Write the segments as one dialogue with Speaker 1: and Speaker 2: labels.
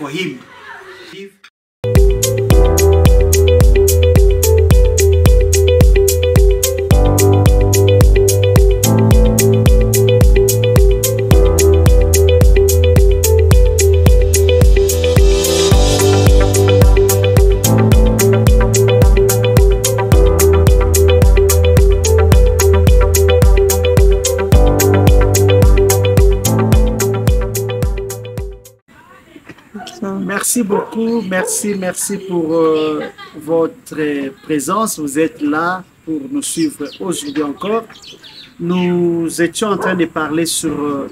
Speaker 1: for him.
Speaker 2: Merci beaucoup, merci pour votre présence. Vous êtes là pour nous suivre aujourd'hui encore. Nous étions en train de parler sur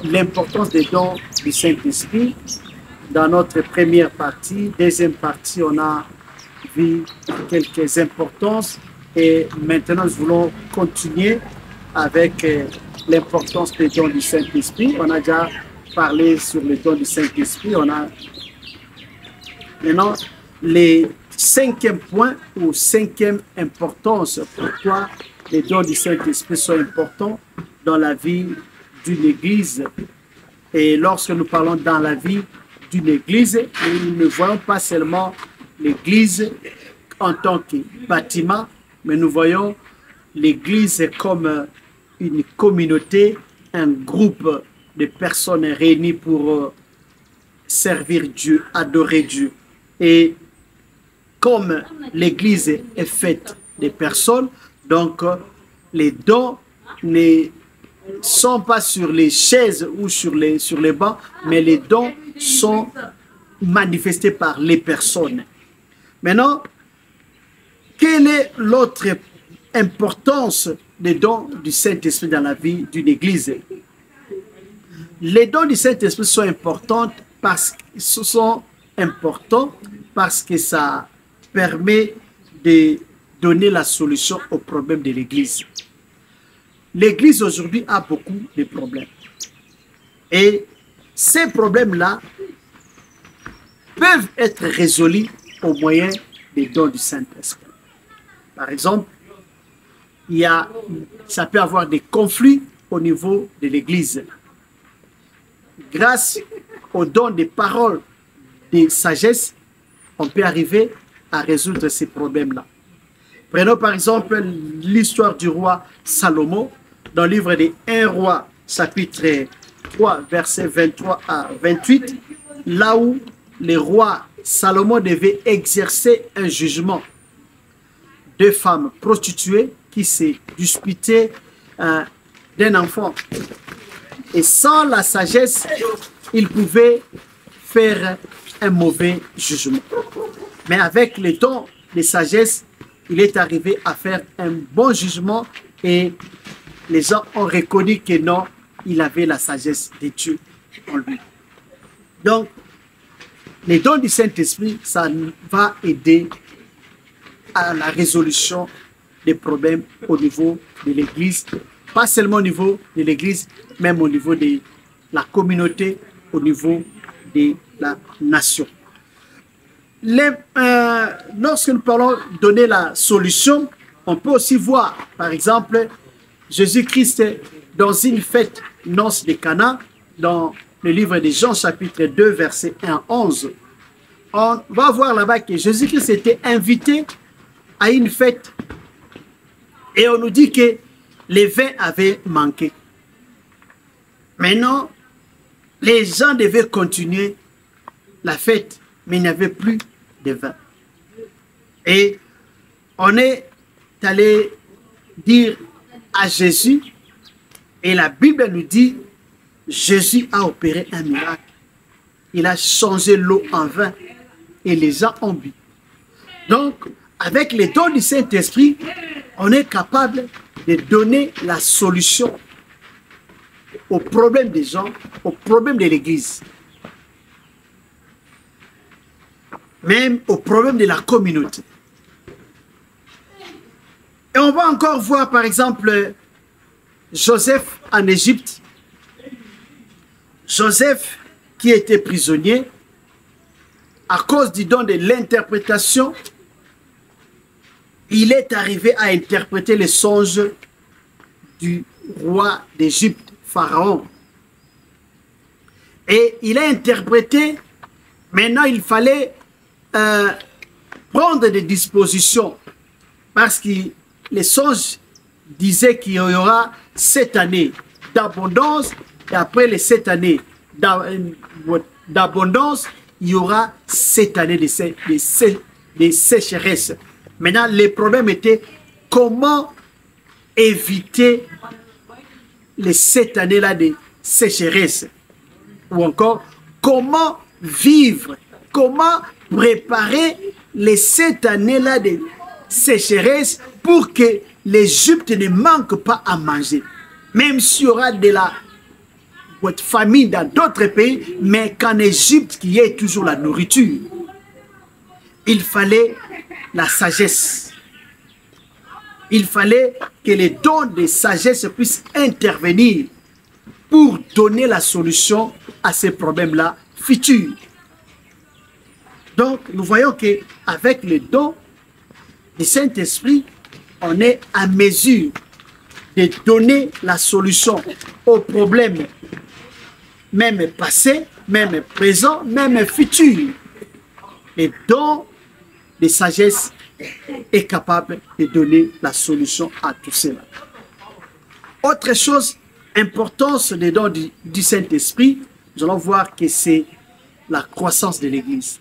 Speaker 2: l'importance des dons du Saint-Esprit. Dans notre première partie, deuxième partie, on a vu quelques importances et maintenant nous voulons continuer avec l'importance des dons du Saint-Esprit. On a déjà parler sur les dons du Saint-Esprit. On a maintenant les cinquième point ou cinquième importance pourquoi les dons du Saint-Esprit sont importants dans la vie d'une église. Et lorsque nous parlons dans la vie d'une église, nous ne voyons pas seulement l'église en tant que bâtiment, mais nous voyons l'église comme une communauté, un groupe de personnes réunies pour servir Dieu, adorer Dieu. Et comme l'Église est faite de personnes, donc les dons ne sont pas sur les chaises ou sur les bancs, mais les dons sont manifestés par les personnes. Maintenant, quelle est l'autre importance des dons du Saint-Esprit dans la vie d'une Église? Les dons du Saint-Esprit sont importants parce que ça permet de donner la solution aux problèmes de l'Église. L'Église aujourd'hui a beaucoup de problèmes. Et ces problèmes-là peuvent être résolus au moyen des dons du Saint-Esprit. Par exemple, ça peut avoir des conflits au niveau de l'Église. Grâce aux dons des paroles de sagesse, on peut arriver à résoudre ces problèmes-là. Prenons par exemple l'histoire du roi Salomon dans le livre des 1 roi, chapitre 3, versets 23 à 28, là où le roi Salomon devait exercer un jugement. Deux femmes prostituées qui se disputaient d'un enfant. Et sans la sagesse, il pouvait faire un mauvais jugement. Mais avec le don de sagesse, il est arrivé à faire un bon jugement et les gens ont reconnu que non, il avait la sagesse de Dieu en lui. Donc, les dons du Saint-Esprit, ça va aider à la résolution des problèmes au niveau de l'Église. Pas seulement au niveau de l'Église, même au niveau de la communauté, au niveau de la nation. Lorsque nous parlons de donner la solution, on peut aussi voir, par exemple, Jésus-Christ dans une fête noces de Cana, dans le livre de Jean, chapitre 2, verset 1 à 11. On va voir là-bas que Jésus-Christ était invité à une fête et on nous dit que les vins avaient manqué. Maintenant, les gens devaient continuer la fête, mais il n'y avait plus de vin. Et on est allé dire à Jésus, et la Bible nous dit, Jésus a opéré un miracle. Il a changé l'eau en vin et les gens ont bu. Donc, avec les dons du Saint-Esprit, on est capable de donner la solution aux problèmes des gens, aux problèmes de l'Église, même aux problèmes de la communauté. Et on va encore voir par exemple Joseph en Égypte. Joseph qui était prisonnier à cause du don de l'interprétation, il est arrivé à interpréter les songes du roi d'Égypte, Pharaon. Et il a interprété. Maintenant, il fallait prendre des dispositions. Parce que les songes disaient qu'il y aura 7 années d'abondance. Et après les 7 années d'abondance, il y aura 7 années de sécheresse. Maintenant, le problème était comment éviter les 7 années-là de sécheresse. Ou encore, comment vivre, comment préparer les 7 années-là de sécheresse pour que l'Égypte ne manque pas à manger. Même s'il y aura de la famine dans d'autres pays, mais qu'en Égypte, il y ait toujours la nourriture. Il fallait la sagesse. Il fallait que les dons de sagesse puissent intervenir pour donner la solution à ces problèmes-là futurs. Donc, nous voyons qu'avec les dons du Saint-Esprit, on est à mesure de donner la solution aux problèmes, même passés, même présents, même futurs. Les dons de sagesse est capable de donner la solution à tout cela. Autre chose, importance des dons du Saint-Esprit, nous allons voir que c'est la croissance de l'Église.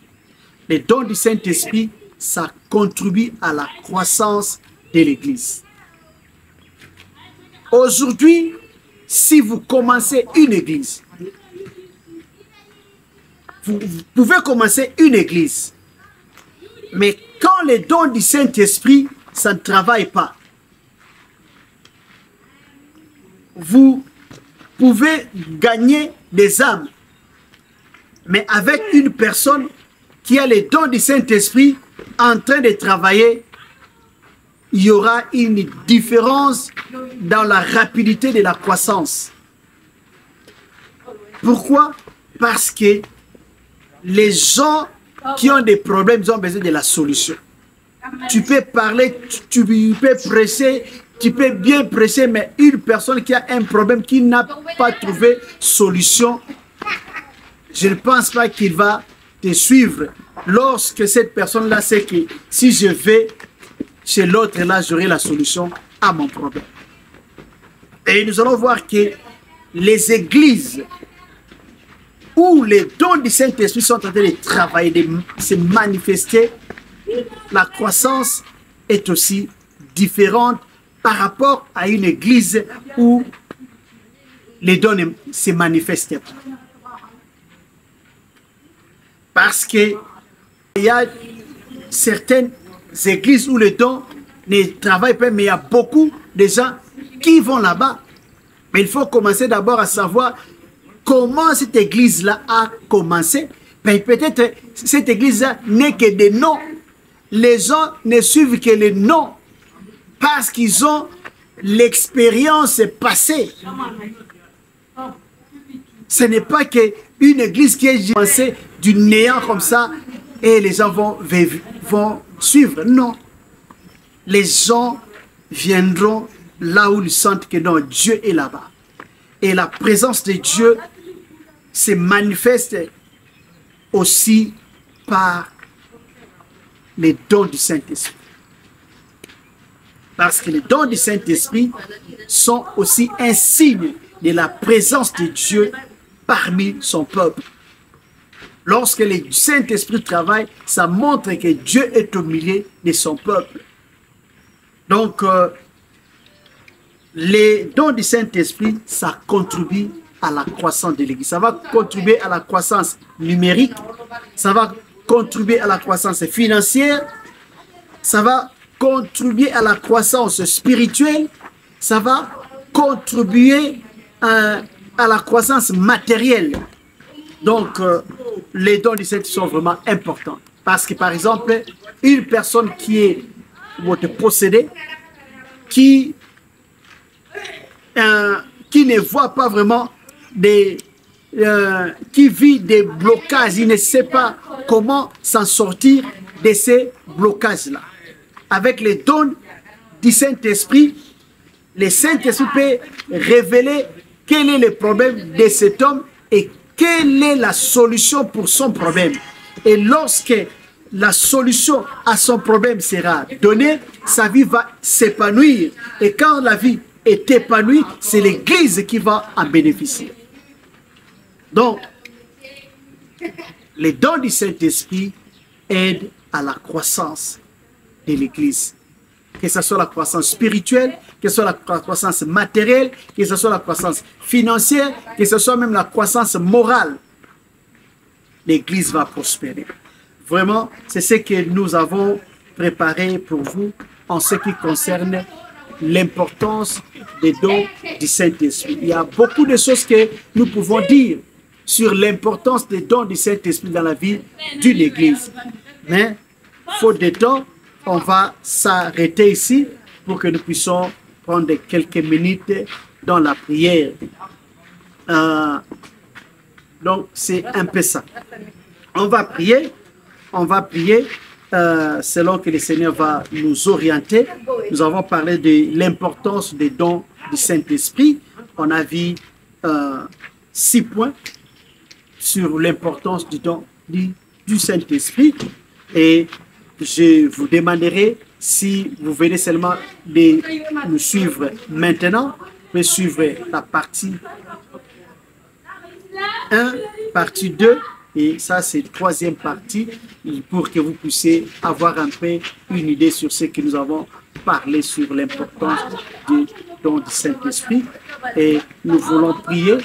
Speaker 2: Les dons du Saint-Esprit, ça contribue à la croissance de l'Église. Aujourd'hui, si vous commencez une église, vous pouvez commencer une église, mais quand les dons du Saint-Esprit, ça ne travaille pas, vous pouvez gagner des âmes, mais avec une personne qui a les dons du Saint-Esprit en train de travailler, il y aura une différence dans la rapidité de la croissance. Pourquoi? Parce que les gens qui ont des problèmes, ils ont besoin de la solution. Tu peux parler, tu peux prêcher, tu peux bien prêcher, mais une personne qui a un problème, qui n'a pas trouvé solution, je ne pense pas qu'il va te suivre. Lorsque cette personne-là sait que si je vais chez l'autre, là, j'aurai la solution à mon problème. Et nous allons voir que les églises où les dons du Saint-Esprit sont en train de travailler, de se manifester, la croissance est aussi différente par rapport à une église où les dons ne se manifestent pas. Parce qu'il y a certaines églises où les dons ne travaillent pas, mais il y a beaucoup de gens qui vont là-bas. Mais il faut commencer d'abord à savoir comment cette église-là a commencé. Peut-être cette église-là n'est que des noms. Les gens ne suivent que les noms parce qu'ils ont l'expérience passée. Ce n'est pas qu'une église qui est commencée du néant comme ça et les gens vont suivre. Non. Les gens viendront là où ils sentent que non, Dieu est là-bas. Et la présence de Dieu se manifeste aussi par les dons du Saint-Esprit. Parce que les dons du Saint-Esprit sont aussi un signe de la présence de Dieu parmi son peuple. Lorsque le Saint-Esprit travaille, ça montre que Dieu est au milieu de son peuple. Donc, les dons du Saint-Esprit, ça contribue à la croissance de l'Église. Ça va contribuer à la croissance numérique, ça va contribuer à la croissance financière, ça va contribuer à la croissance spirituelle, ça va contribuer à la croissance matérielle. Donc, les dons du Saint-Esprit sont vraiment importants. Parce que, par exemple, une personne qui est possédée, qui ne voit pas vraiment qui vit des blocages, il ne sait pas comment s'en sortir de ces blocages-là. Avec les dons du Saint-Esprit, le Saint-Esprit peut révéler quel est le problème de cet homme et quelle est la solution pour son problème. Et lorsque la solution à son problème sera donnée, sa vie va s'épanouir. Et quand la vie est épanouie, c'est l'Église qui va en bénéficier. Donc, les dons du Saint-Esprit aident à la croissance de l'Église. Que ce soit la croissance spirituelle, que ce soit la croissance matérielle, que ce soit la croissance financière, que ce soit même la croissance morale. L'Église va prospérer. Vraiment, c'est ce que nous avons préparé pour vous en ce qui concerne l'importance des dons du Saint-Esprit. Il y a beaucoup de choses que nous pouvons dire sur l'importance des dons du Saint-Esprit dans la vie d'une Église. Mais, faute de temps, on va s'arrêter ici pour que nous puissions prendre quelques minutes dans la prière. Donc, c'est un peu ça. On va prier selon que le Seigneur va nous orienter. Nous avons parlé de l'importance des dons du Saint-Esprit. On a vu 6 points sur l'importance du don du Saint-Esprit. Et je vous demanderai, si vous venez seulement de nous suivre maintenant, vous pouvez suivre la partie 1, partie 2, et ça c'est la 3e partie, pour que vous puissiez avoir un peu une idée sur ce que nous avons parlé sur l'importance du don du Saint-Esprit. Et nous voulons prier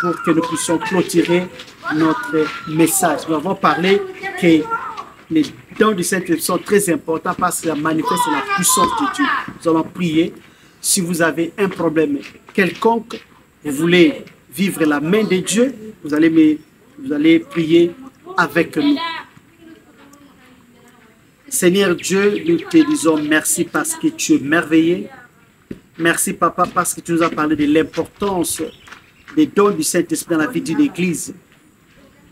Speaker 2: pour que nous puissions clôturer notre message. Nous avons parlé que les dons du Saint-Esprit sont très importants parce qu'ils manifestent la puissance de Dieu. Nous allons prier. Si vous avez un problème quelconque, vous voulez vivre la main de Dieu, vous allez prier avec nous. Seigneur Dieu, nous te disons merci parce que tu es merveilleux. Merci Papa parce que tu nous as parlé de l'importance des dons du Saint-Esprit dans la vie d'une Église.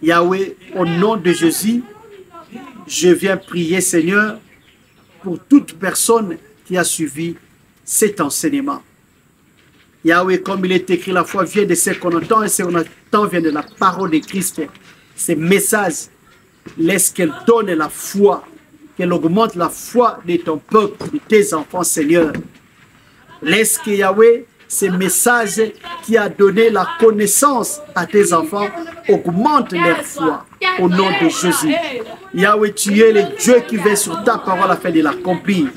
Speaker 2: Yahweh, au nom de Jésus, je viens prier, Seigneur, pour toute personne qui a suivi cet enseignement. Yahweh, comme il est écrit, la foi vient de ce qu'on entend et ce qu'on entend vient de la parole de Christ. Ces messages, laisse qu'elle donne la foi, qu'elle augmente la foi de ton peuple, de tes enfants, Seigneur. Laisse que Yahweh, ces messages qui a donné la connaissance à tes enfants, augmente leur foi au nom de Jésus. Yahweh, tu es le Dieu qui veille sur ta parole afin de l'accomplir.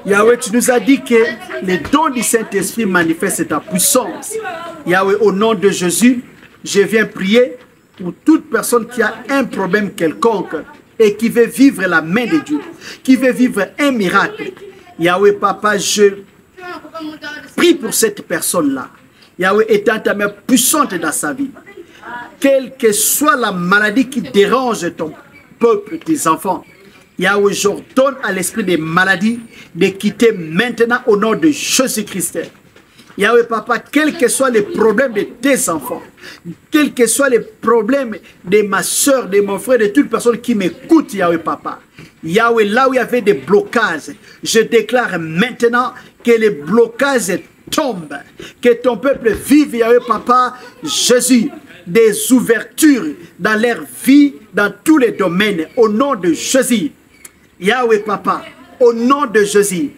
Speaker 2: Yahweh, tu nous as dit que les dons du Saint-Esprit manifestent ta puissance. Yahweh, au nom de Jésus, je viens prier pour toute personne qui a un problème quelconque et qui veut vivre la main de Dieu, qui veut vivre un miracle. Yahweh, Papa, je prie pour cette personne-là. Yahweh, étends ta main puissante dans sa vie. Quelle que soit la maladie qui dérange ton peuple, tes enfants, Yahweh, j'ordonne à l'esprit des maladies de quitter maintenant au nom de Jésus-Christ. Yahweh, Papa, quels que soient les problèmes de tes enfants, quels que soient les problèmes de ma soeur, de mon frère, de toute personne qui m'écoute, Yahweh, Papa. Yahweh, là où il y avait des blocages, je déclare maintenant que les blocages tombent, que ton peuple vive, Yahweh, Papa, Jésus, des ouvertures dans leur vie, dans tous les domaines, au nom de Jésus. Yahweh, Papa, au nom de Jésus,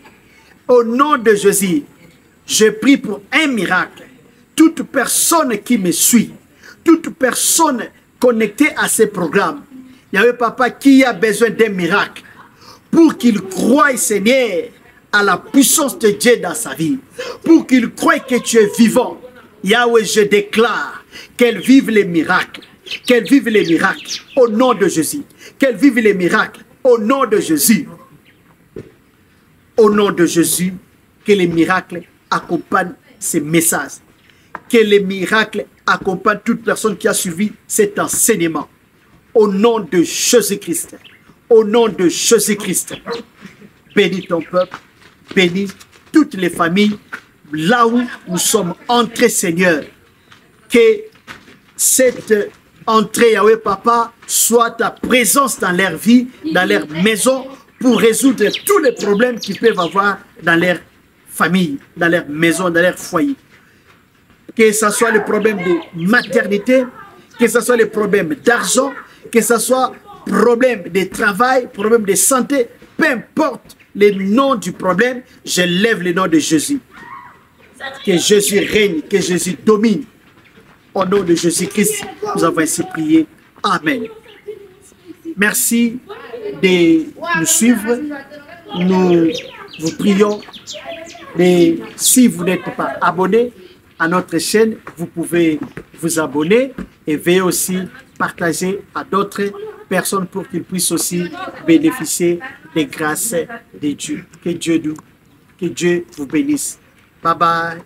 Speaker 2: je prie pour un miracle. Toute personne qui me suit, toute personne connectée à ces programmes, Yahweh, Papa, qui a besoin d'un miracle, pour qu'il croie, Seigneur, à la puissance de Dieu dans sa vie, pour qu'il croie que tu es vivant. Yahweh, je déclare qu'elle vive les miracles, au nom de Jésus, qu'elle vive les miracles au nom de Jésus. Au nom de Jésus, que les miracles accompagnent ces messages, que les miracles accompagnent toute personne qui a suivi cet enseignement. Au nom de Jésus-Christ, au nom de Jésus-Christ, bénis ton peuple, bénis toutes les familles, là où nous sommes entrés, Seigneur, que cette entrée, Yahweh, Papa, soit ta présence dans leur vie, dans leur maison, pour résoudre tous les problèmes qu'ils peuvent avoir dans leur famille, dans leur maison, dans leur foyer. que ce soit le problème de maternité, que ce soit le problème d'argent, que ce soit problème de travail, problème de santé, peu importe le nom du problème, je lève le nom de Jésus. Que Jésus règne, que Jésus domine. Au nom de Jésus-Christ, nous avons ainsi prié. Amen. Merci de nous suivre. Nous vous prions. Et si vous n'êtes pas abonné à notre chaîne, vous pouvez vous abonner et veuillez aussi partager à d'autres personnes pour qu'ils puissent aussi bénéficier des grâces de Dieu. Que Dieu vous bénisse. Bye bye.